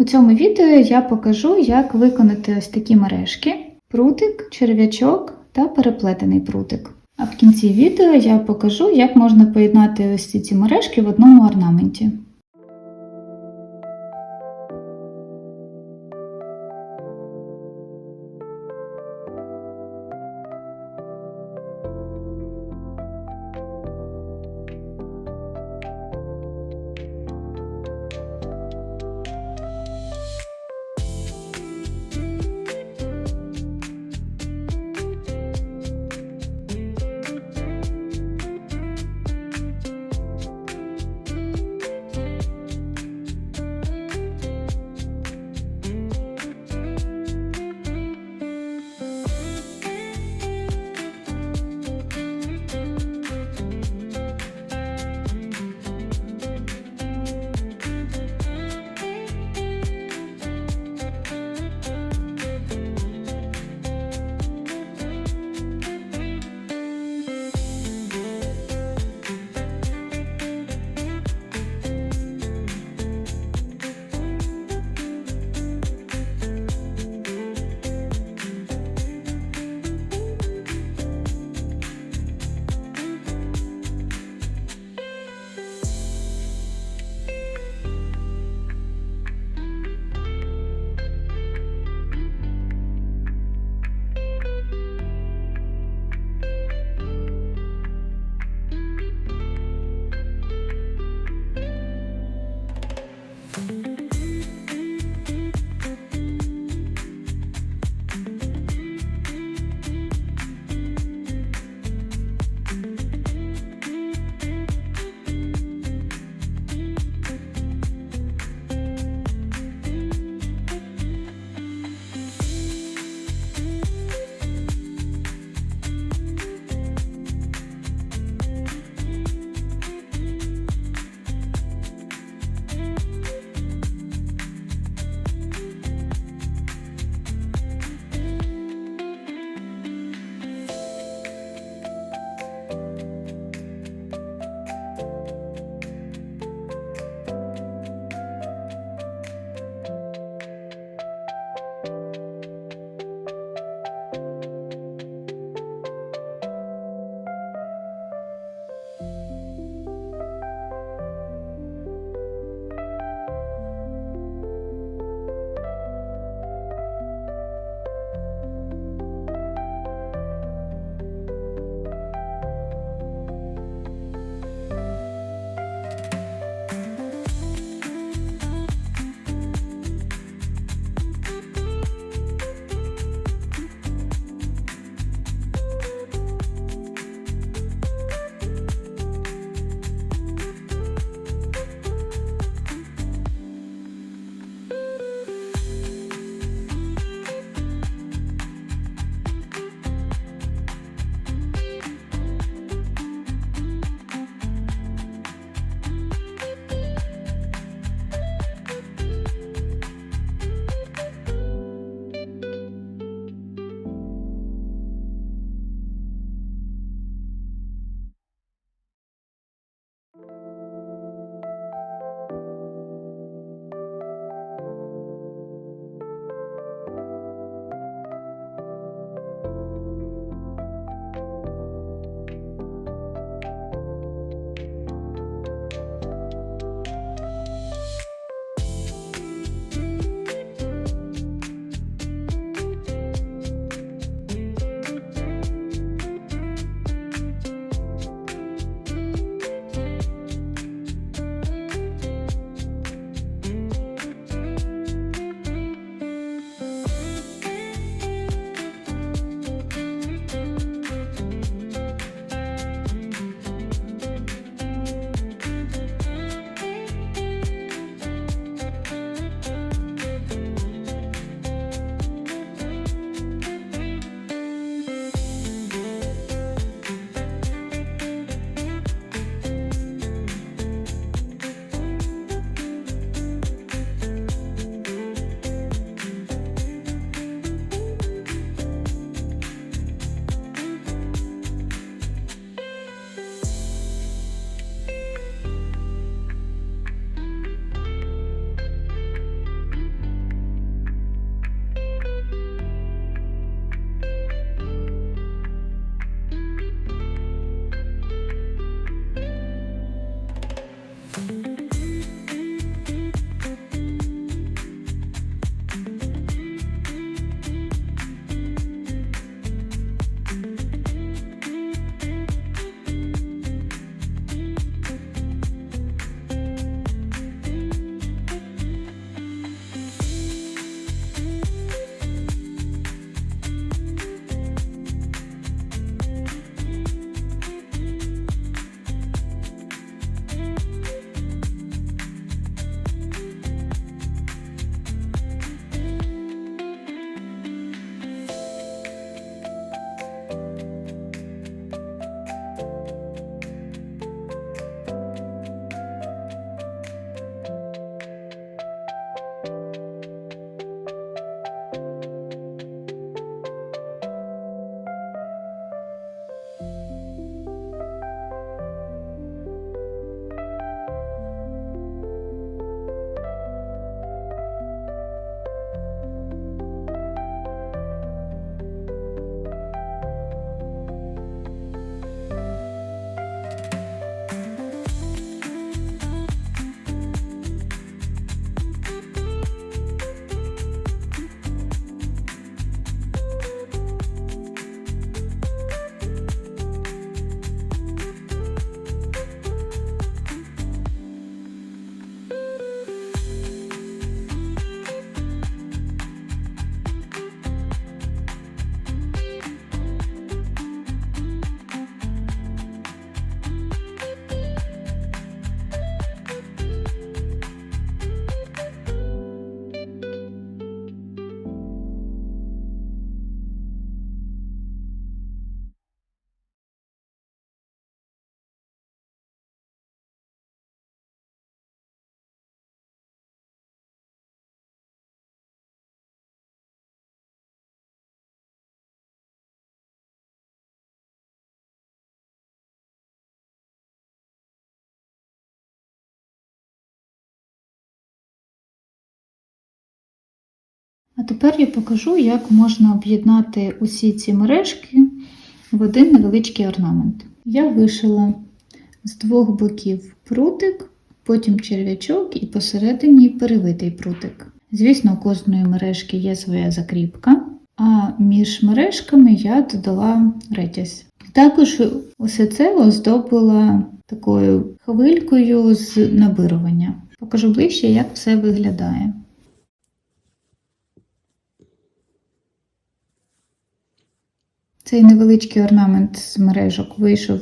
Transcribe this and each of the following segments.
У цьому відео я покажу, як виконати ось такі мережки, прутик, черв'ячок та переплетений прутик. А в кінці відео я покажу, як можна поєднати ось ці мережки в одному орнаменті. А тепер я покажу, як можна об'єднати усі ці мережки в один невеличкий орнамент. Я вишила з двох боків прутик, потім черв'ячок і посередині перевитий прутик. Звісно, у кожної мережки є своя закріпка, а між мережками я додала ретязь. Також усе це оздобила такою хвилькою з набирування. Покажу ближче, як все виглядає. Цей невеличкий орнамент з мережок вийшов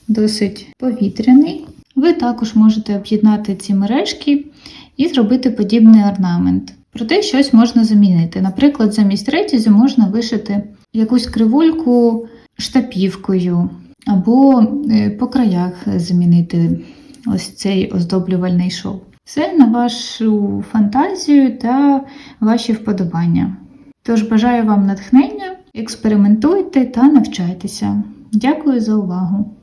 досить повітряний. Ви також можете об'єднати ці мережки і зробити подібний орнамент. Проте щось можна замінити. Наприклад, замість ретязю можна вишити якусь кривульку штапівкою, або по краях замінити ось цей оздоблювальний шов. Все на вашу фантазію та ваші вподобання. Тож бажаю вам натхнення, експериментуйте та навчайтеся. Дякую за увагу!